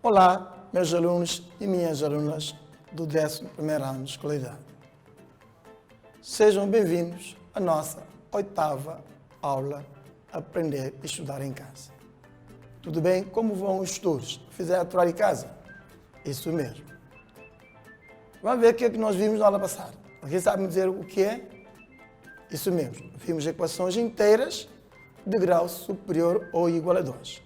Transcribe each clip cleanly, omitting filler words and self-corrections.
Olá, meus alunos e minhas alunas do 11º ano de escolaridade. Sejam bem-vindos à nossa 8ª aula Aprender e Estudar em Casa. Tudo bem? Como vão os estudos? Fizeram atuar em casa? Isso mesmo. Vamos ver o que é que nós vimos na aula passada. Alguém sabe me dizer o que é? Isso mesmo. Vimos equações inteiras de grau superior ou igual a 2.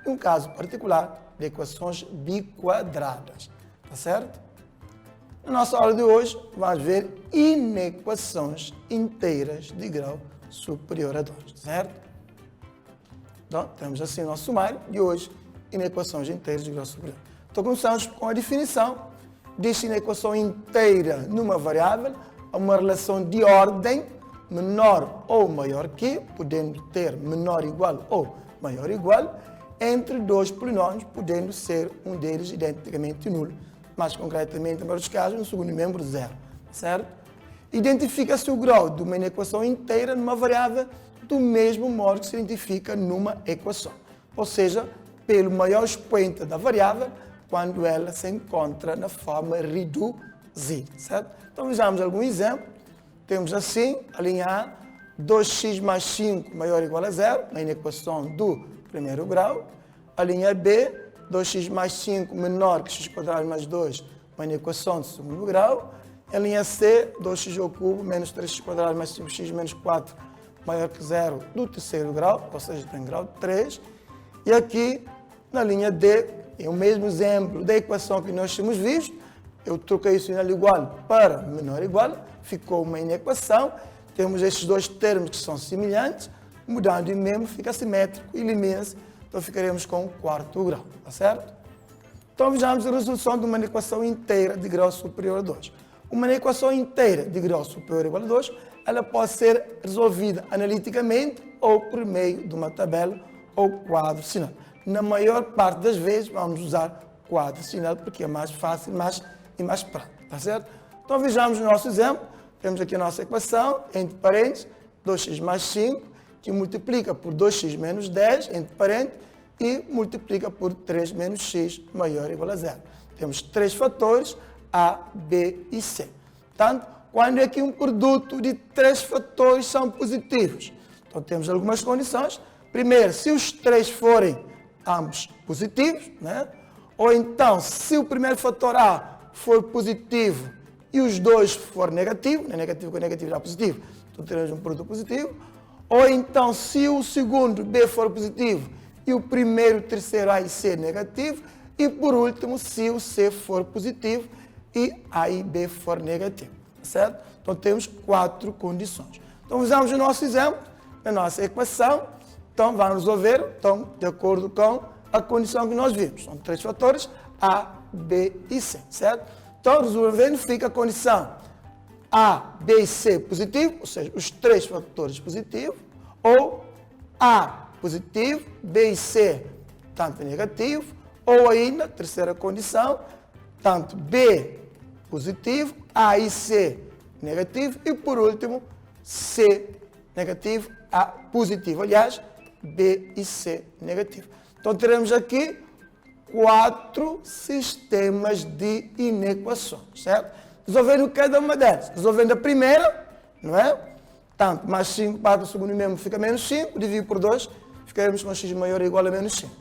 E um caso particular de equações biquadradas. Tá certo? Na nossa aula de hoje, vamos ver inequações inteiras de grau superior a 2. Certo? Então, temos assim o nosso sumário de hoje, inequações inteiras de grau superior. Então, começamos com a definição. Diz inequação inteira numa variável a uma relação de ordem menor ou maior que, podendo ter menor igual ou maior igual, entre dois polinômios, podendo ser um deles identicamente nulo. Mais concretamente, em vários casos, no segundo membro, zero. Certo? Identifica-se o grau de uma inequação inteira numa variável do mesmo modo que se identifica numa equação. Ou seja, pelo maior expoente da variável, quando ela se encontra na forma reduzida. Certo? Então, vejamos algum exemplo. Temos assim, a linha A, 2x mais 5 maior ou igual a zero, uma inequação do primeiro grau. A linha B, 2x mais 5 menor que x² mais 2, uma inequação de segundo grau. A linha C, 2x ao cubo menos 3x² mais 5x menos 4 maior que zero do terceiro grau, ou seja, tem grau 3. E aqui, na linha D, é o mesmo exemplo da equação que nós tínhamos visto. Eu troquei o sinal igual para menor igual, ficou uma inequação. Temos estes dois termos que são semelhantes, mudando de membro fica simétrico, elimina-se, então ficaremos com o quarto grau, tá certo? Então vejamos a resolução de uma inequação inteira de grau superior a 2. Uma inequação inteira de grau superior ou igual a 2, ela pode ser resolvida analiticamente ou por meio de uma tabela ou quadro sinal. Na maior parte das vezes vamos usar quadro sinal porque é mais fácil e mais prático, tá certo? Então vejamos o nosso exemplo. Temos aqui a nossa equação, entre parênteses, 2x mais 5, que multiplica por 2x menos 10, entre parênteses, e multiplica por 3 menos x maior ou igual a zero. Temos três fatores, A, B e C. Portanto, quando é que um produto de três fatores são positivos? Então, temos algumas condições. Primeiro, se os três forem ambos positivos, né? Ou então, se o primeiro fator A for positivo e os dois for negativo, né? Negativo com negativo dá positivo, então teremos um produto positivo. Ou então, se o segundo B for positivo e o primeiro, o terceiro A e C negativo. E por último, se o C for positivo e A e B for negativo. Certo? Então temos quatro condições. Então usamos o nosso exemplo, a nossa equação. Então vamos resolver de acordo com a condição que nós vimos. São três fatores, A, B e C. Certo? Então resolvendo fica a condição A, B e C positivo, ou seja, os três fatores positivos, ou A positivo, B e C tanto negativo, ou ainda, terceira condição, tanto B positivo, A e C negativo, e por último, C negativo, A positivo. Aliás, B e C negativo. Então teremos aqui quatro sistemas de inequações, certo? Resolvendo cada uma delas. Resolvendo a primeira, não é? Tanto mais 5 para o segundo membro fica menos 5, dividido por 2, ficaremos com x maior ou igual a menos 5.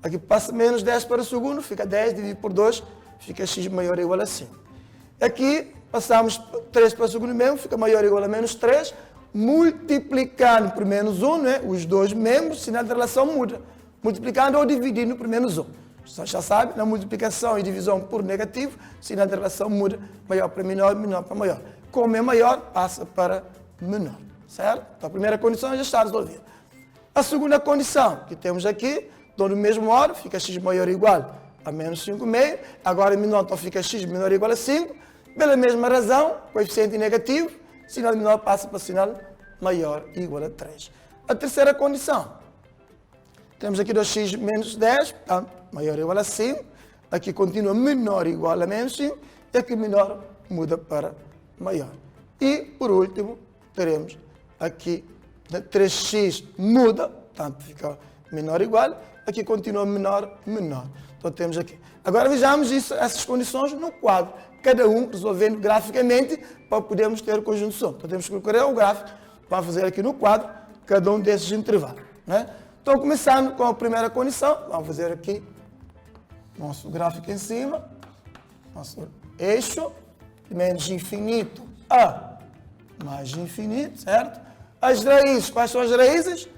Aqui passa menos 10 para o segundo, fica 10, dividido por 2, fica x maior ou igual a 5. Aqui passamos 3 para o segundo membro, fica maior ou igual a menos 3, multiplicando por menos 1, né? Os dois membros, o sinal da relação muda. Multiplicando ou dividindo por menos 1. Você já sabe, na multiplicação e divisão por negativo, o sinal da relação muda, maior para menor, menor para maior. Como é maior, passa para menor, certo? Então a primeira condição já está resolvida. A segunda condição que temos aqui, no mesmo modo, fica x maior ou igual a menos 5,5, agora menor, então fica x menor ou igual a 5, pela mesma razão, coeficiente negativo, sinal menor passa para o sinal maior igual a 3. A terceira condição, temos aqui 2x menos 10, portanto, maior ou igual a 5, aqui continua menor ou igual a menos 5, e aqui menor muda para maior. E, por último, teremos aqui 3x muda, portanto, fica menor ou igual, aqui continua menor, menor. Então temos aqui. Agora vejamos isso, essas condições no quadro, cada um resolvendo graficamente para podermos ter o conjunto de som. Então temos que procurar o gráfico, vamos fazer aqui no quadro, cada um desses intervalos. Né? Então começando com a primeira condição, vamos fazer aqui nosso gráfico em cima, nosso eixo, menos infinito a mais infinito, certo? As raízes, quais são as raízes?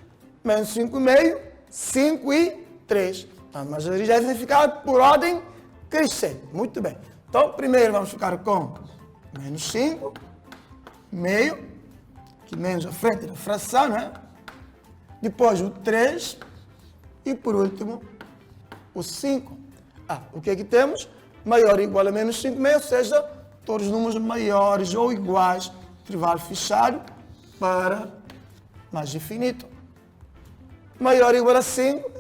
Menos 5,5, 5 e 3. Então, mas as raízes devem ficar por ordem crescente. Muito bem. Então, primeiro vamos ficar com menos 5, meio, que menos à frente da fração, né? Depois o 3 e, por último, o 5. O que é que temos? Maior ou igual a menos 5,5, ou seja, todos os números maiores ou iguais, intervalo fechado para mais infinito. Maior ou igual a 5,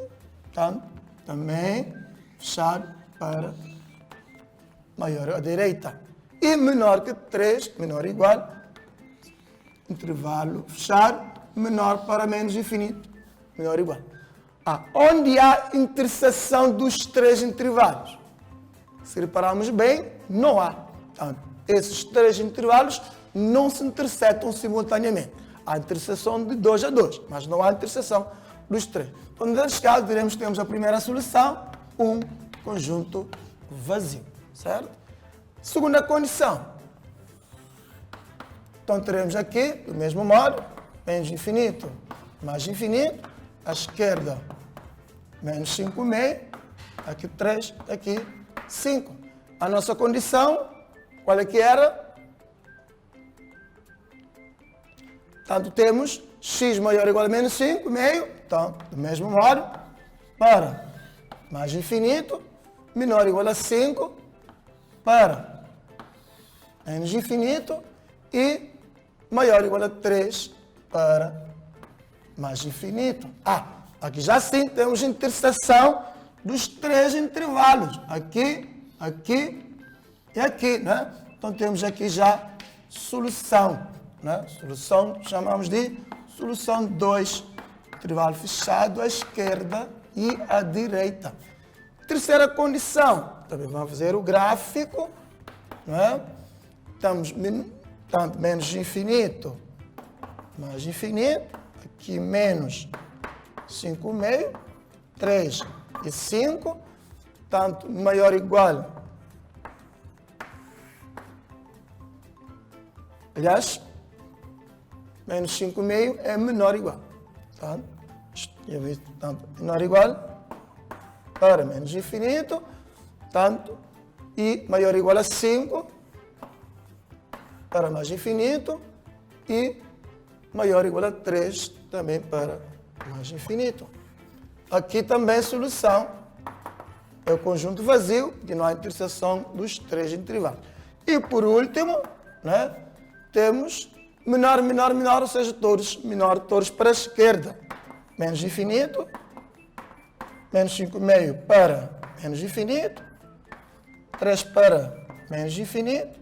então, também fechado para maior à direita. E menor que 3, menor ou igual, intervalo fechado, menor para menos infinito, menor ou igual. Onde há interseção dos três intervalos? Se repararmos bem, não há. Então, esses três intervalos não se intersetam simultaneamente. Há interseção de 2 a 2, mas não há interseção dos três. Então, nesse caso, diremos que temos a primeira solução, um conjunto vazio, certo? Segunda condição. Então, teremos aqui, do mesmo modo, menos infinito, mais infinito, à esquerda, menos 5,5, aqui 3, aqui 5. A nossa condição, qual é que era? Portanto, temos x maior ou igual a menos 5,5. Então, do mesmo modo, para mais infinito, menor ou igual a 5, para menos infinito e maior ou igual a 3 para mais infinito. Aqui já sim temos interseção dos três intervalos. Aqui, aqui e aqui, né? Então temos aqui já solução, né? Solução, chamamos de solução 2. Intervalo fechado à esquerda e à direita. Terceira condição, também vamos fazer o gráfico, né? Estamos tanto menos infinito, mais infinito, aqui menos 5,5, 3 e 5, tanto maior ou igual. Aliás, menos 5,5 é menor ou igual. Tanto menor ou igual para menos infinito, tanto e maior ou igual a 5 para mais infinito e maior ou igual a 3 também para mais infinito. Aqui também a solução é o conjunto vazio, que não há interseção dos três intervalos. E por último, né, temos menor, menor, menor, ou seja, todos menor, todos para a esquerda. Menos infinito, menos 5,5 para menos infinito, 3 para menos infinito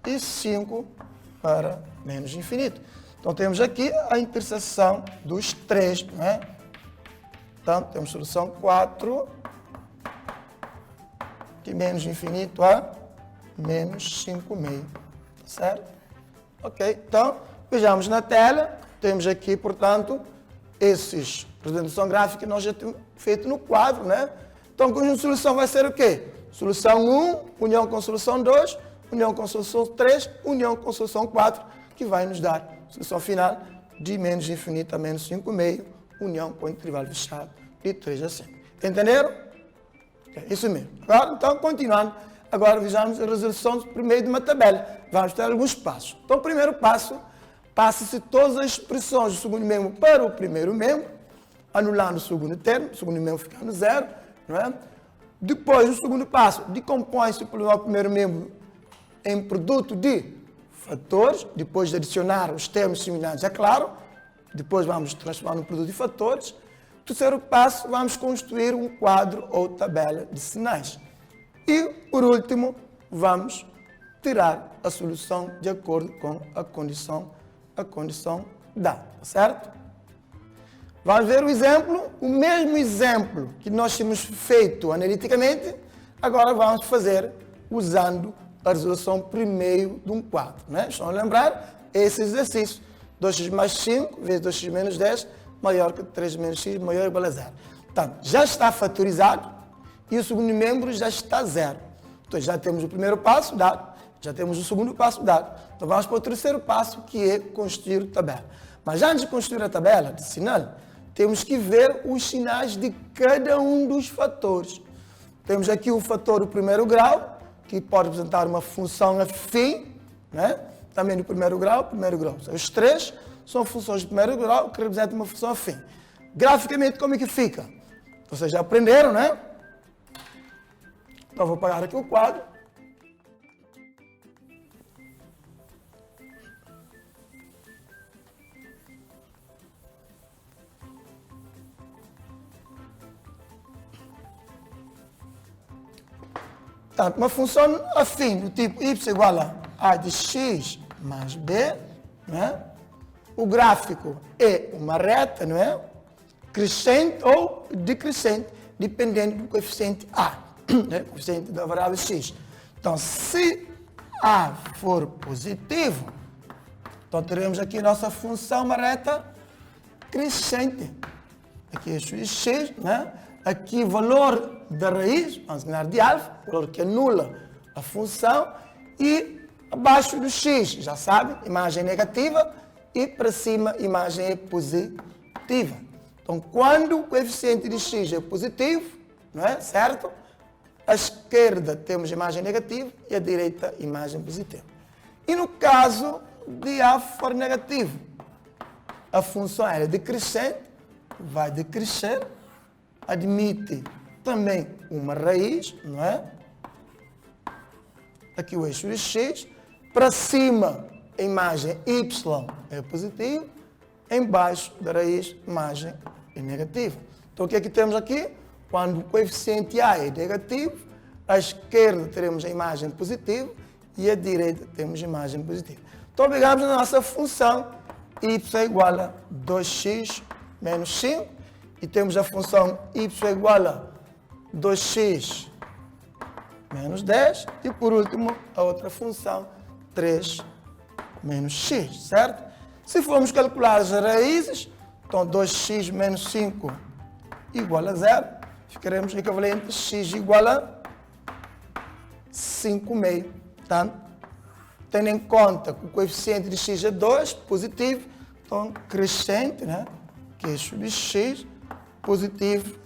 e 5 para menos infinito. Então temos aqui a interseção dos três, né? Então temos solução 4, de menos infinito a menos 5,5, certo? Ok, então vejamos na tela, temos aqui, portanto, esses representação gráfica que nós já temos feito no quadro, né? Então o conjunto de solução vai ser o quê? Solução 1, união com solução 2, união com solução 3, união com solução 4, que vai nos dar a solução final de menos infinito a menos 5,5, união com intervalo fechado de 3 a 5. Entenderam? É isso mesmo. Agora, então, continuando, agora vejamos a resolução primeiro de uma tabela. Vamos ter alguns passos. Então, o primeiro passo, passa-se todas as expressões do segundo membro para o primeiro membro, anulando o segundo termo, o segundo membro ficando zero, não é? Depois, no segundo passo, decompõe-se o primeiro membro em produto de fatores, depois de adicionar os termos similares, é claro, depois vamos transformar no produto de fatores. Terceiro passo, vamos construir um quadro ou tabela de sinais. E, por último, vamos tirar a solução de acordo com a condição dada, certo? Vamos ver o exemplo, o mesmo exemplo que nós tínhamos feito analiticamente, agora vamos fazer usando a resolução primeiro de um quadro. Né? Estão a lembrar esse exercício. 2x mais 5 vezes 2x menos 10 maior que 3 menos x maior ou igual a 0. Portanto, já está fatorizado e o segundo membro já está 0. Então, já temos o primeiro passo dado, já temos o segundo passo dado. Então, vamos para o terceiro passo, que é construir a tabela. Mas antes de construir a tabela de sinal, temos que ver os sinais de cada um dos fatores. Temos aqui o fator do primeiro grau, que pode representar uma função afim, né? Também do primeiro grau. Os três são funções de primeiro grau que representam uma função afim. Graficamente, como é que fica? Vocês já aprenderam, né? Então, vou apagar aqui o quadro. Portanto, uma função afim do tipo y igual a de x mais b, né? O gráfico é uma reta, não é? Crescente ou decrescente, dependendo do coeficiente a, né? Coeficiente da variável x. Então, se a for positivo, então teremos aqui a nossa função, uma reta crescente. Aqui é x, né? Aqui o valor da raiz, vamos ensinar de alfa, o valor que anula a função, e abaixo do x, já sabe, imagem negativa, e para cima, imagem é positiva. Então, quando o coeficiente de x é positivo, não é? Certo? À esquerda temos imagem negativa e à direita imagem positiva. E no caso de a for negativo, a função é decrescente, vai decrescer, admite também uma raiz, não é? Aqui o eixo de x, para cima a imagem y é positiva, embaixo da raiz imagem é negativa. Então o que é que temos aqui? Quando o coeficiente a é negativo, à esquerda teremos a imagem positiva e à direita temos a imagem positiva. Então pegamos a nossa função y igual a 2x menos 5, e temos a função y igual a 2x menos 10. E por último, a outra função, 3 menos x, certo? Se formos calcular as raízes, então 2x menos 5 igual a 0, ficaremos equivalente a x igual a 5,5. Portanto, tendo em conta que o coeficiente de x é 2, positivo, então crescente, né? Queixo de x, positivo,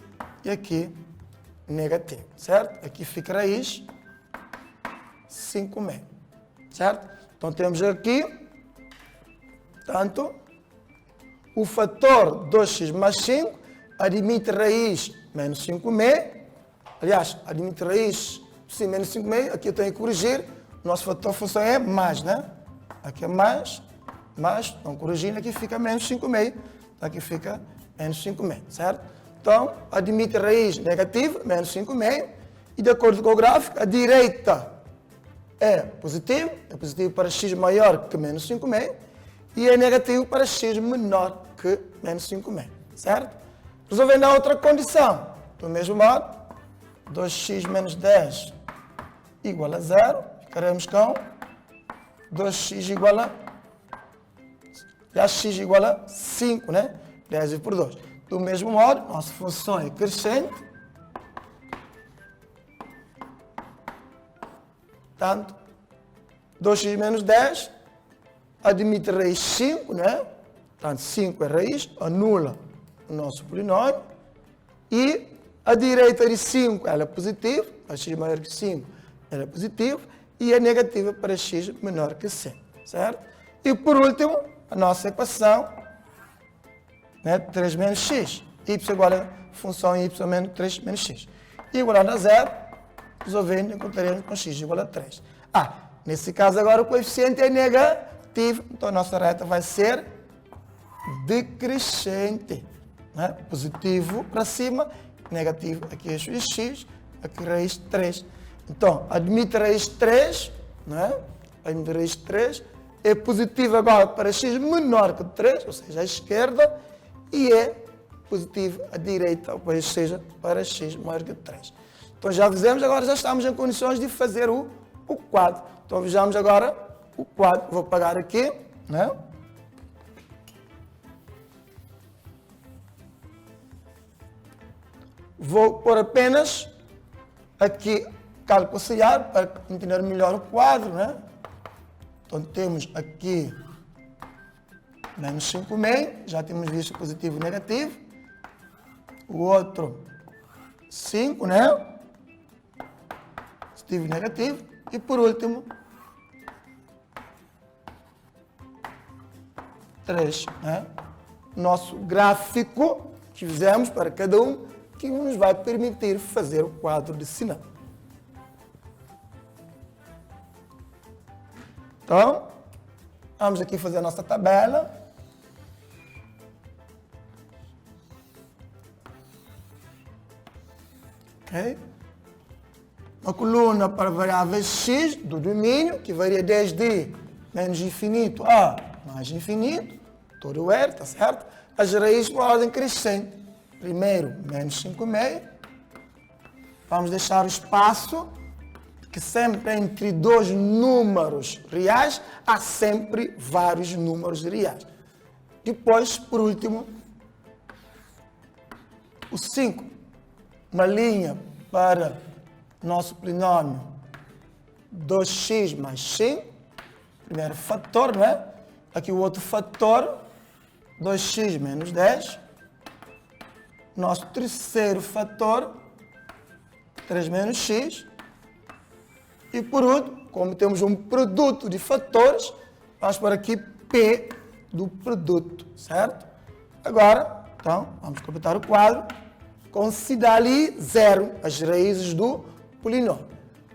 e aqui negativo, certo? Aqui fica a raiz 5,5, certo? Então temos aqui, tanto, o fator 2x mais 5 admite raiz menos 5,5, aliás, admite raiz sim, menos 5,5, aqui eu tenho que corrigir, o nosso fator função é mais, né? Aqui é mais, então corrigindo, aqui fica menos 5,5, aqui fica menos 5,5, certo? Então, admite raiz negativa, menos 5,5, e de acordo com o gráfico, a direita é positivo para x maior que menos 5,5, e é negativo para x menor que menos 5,5, certo? Resolvendo a outra condição, do mesmo modo, 2x menos 10 igual a 0, ficaremos com 2x igual a, já x igual a 5, né? 10 por 2. Do mesmo modo, nossa função é crescente. Portanto, 2x menos 10 admite raiz 5, né? Portanto, 5 é raiz, anula o nosso polinômio. E a direita de 5 ela é positiva, para x maior que 5 ela é positiva, e é negativa para x menor que 5, certo? E por último, a nossa equação, né? 3 menos x, y igual a função y menos 3 menos x. Igualando a 0, resolvendo, encontraremos com x igual a 3. Nesse caso agora o coeficiente é negativo, então a nossa reta vai ser decrescente, né? Positivo para cima, negativo, aqui eixo de x, aqui raiz 3. Então, admite raiz 3, né? Admite raiz 3, é positivo agora para x menor que 3, ou seja, à esquerda, e é positivo à direita, ou seja, para x maior que 3. Então já fizemos, agora já estamos em condições de fazer o quadro. Então vejamos agora o quadro. Vou apagar aqui, né? Vou pôr apenas aqui cálculo auxiliar para entender melhor o quadro, né? Então temos aqui menos 5,5, já temos visto positivo e negativo. O outro 5, né? Positivo e negativo. E por último, 3, né? Nosso gráfico que fizemos para cada um, que nos vai permitir fazer o quadro de sinal. Então, vamos aqui fazer a nossa tabela. Okay. Uma coluna para variáveis x do domínio, que varia desde menos infinito a mais infinito, todo o R, tá certo? As raízes por ordem crescente. Primeiro, menos 5,5. Vamos deixar o espaço, que sempre entre dois números reais, há sempre vários números reais. Depois, por último, o 5. Uma linha para nosso polinômio 2x mais 5. Primeiro fator, não é? Aqui o outro fator, 2x menos 10. Nosso terceiro fator, 3 menos x. E por último, como temos um produto de fatores, vamos por aqui P do produto, certo? Agora, então, vamos completar o quadro. Considera ali 0, as raízes do polinômio.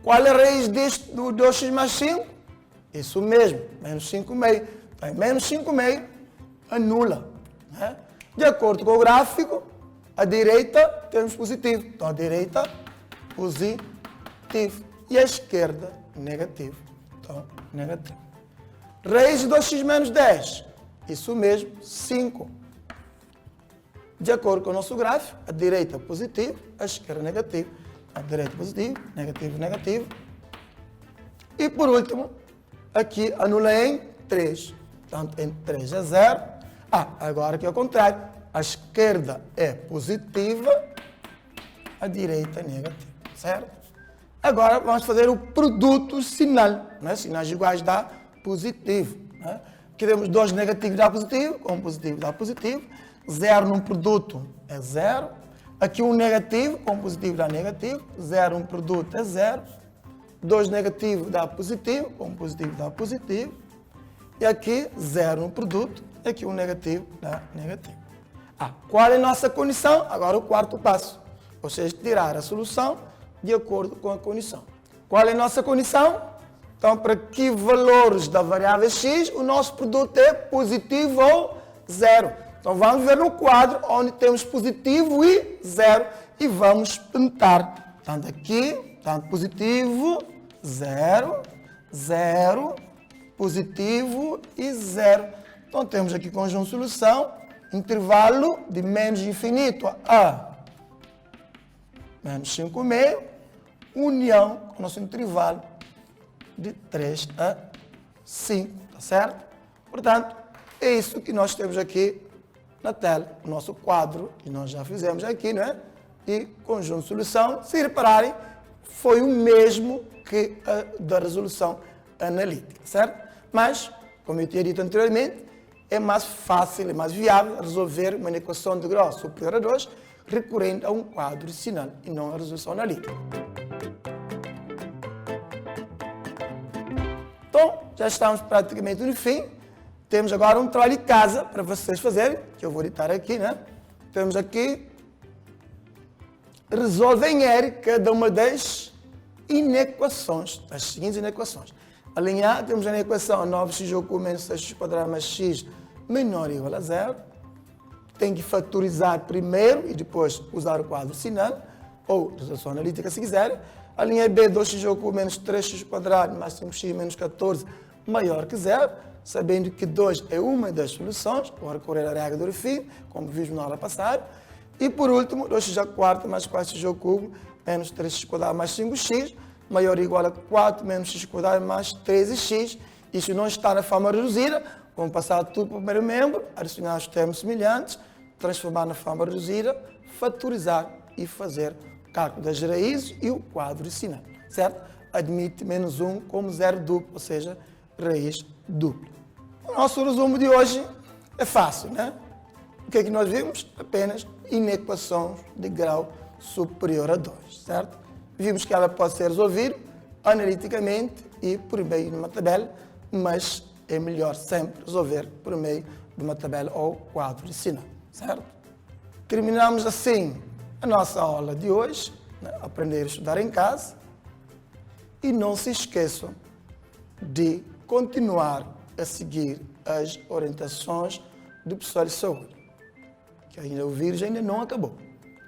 Qual é a raiz do 2x mais 5? Isso mesmo, menos 5,5. Então, menos 5,5 anula, né? De acordo com o gráfico, à direita temos positivo. Então, à direita, positivo. E à esquerda, negativo. Então, negativo. Raiz de 2x menos 10. Isso mesmo, 5. De acordo com o nosso gráfico, a direita positivo, a esquerda negativo. A direita positivo, negativo, negativo. E por último, aqui anula em 3. Portanto, em 3 é 0. Agora aqui é o contrário. A esquerda é positiva, a direita é negativa. Certo? Agora vamos fazer o produto sinal. Né? Sinais iguais dá positivo. Né? Aqui temos 2 negativos dá positivo, com positivo dá positivo. 0 num produto é 0. Aqui um negativo, com positivo dá negativo. 0 num produto é 0. 2 negativo dá positivo, com positivo dá positivo. E aqui 0 num produto, e aqui um negativo dá negativo. Qual é a nossa condição? Agora o quarto passo. Ou seja, tirar a solução de acordo com a condição. Qual é a nossa condição? Então, para que valores da variável x o nosso produto é positivo ou 0? Então, vamos ver no quadro onde temos positivo e 0 e vamos pintar. Tanto aqui, tanto positivo, 0, 0, positivo e 0. Então, temos aqui conjunto solução, intervalo de menos infinito a menos 5,5, união com o nosso intervalo de 3 a 5, tá certo? Portanto, é isso que nós temos aqui na tela, o nosso quadro, que nós já fizemos aqui, não é? E conjunto de solução, se repararem, foi o mesmo que a da resolução analítica, certo? Mas, como eu tinha dito anteriormente, é mais fácil, é mais viável resolver uma equação de grau superior a 2 recorrendo a um quadro de sinal e não a resolução analítica. Então, já estamos praticamente no fim. Temos agora um trabalho de casa para vocês fazerem, que eu vou editar aqui, né? Temos aqui, resolvem R cada uma das inequações, as seguintes inequações. A linha A, temos a equação 9x ao cubo menos 6x² mais x menor ou igual a 0. Tem que fatorizar primeiro e depois usar o quadro sinal, ou resolução analítica se quiserem. A linha B, 2x ao cubo menos 3x² mais 5x menos 14 maior que zero, sabendo que 2 é uma das soluções, vou recorrer à regra do refim, como vimos na aula passada. E por último, 2x ao quarto mais 4x ao cubo menos 3x quadrado mais 5x, maior ou igual a 4 menos x quadrado mais 13x. Isso não está na forma reduzida, vamos passar tudo para o primeiro membro, adicionar os termos semelhantes, transformar na forma reduzida, fatorizar e fazer o cálculo das raízes e o quadro de sinal, certo? Admite menos 1 como zero duplo, ou seja, raiz dupla. O nosso resumo de hoje é fácil, né? O que é que nós vimos? Apenas inequações de grau superior a 2, certo? Vimos que ela pode ser resolvida analiticamente e por meio de uma tabela, mas é melhor sempre resolver por meio de uma tabela ou quadro de sinal, certo? Terminamos assim a nossa aula de hoje, né? Aprender a estudar em casa. E não se esqueçam de continuar a seguir as orientações do pessoal de saúde, que ainda o vírus ainda não acabou,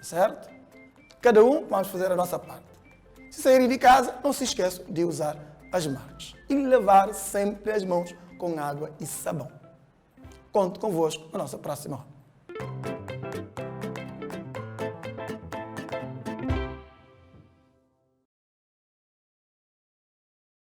certo? Cada um vamos fazer a nossa parte. Se saírem de casa, não se esqueçam de usar as máscaras e lavar sempre as mãos com água e sabão. Conto convosco na nossa próxima aula.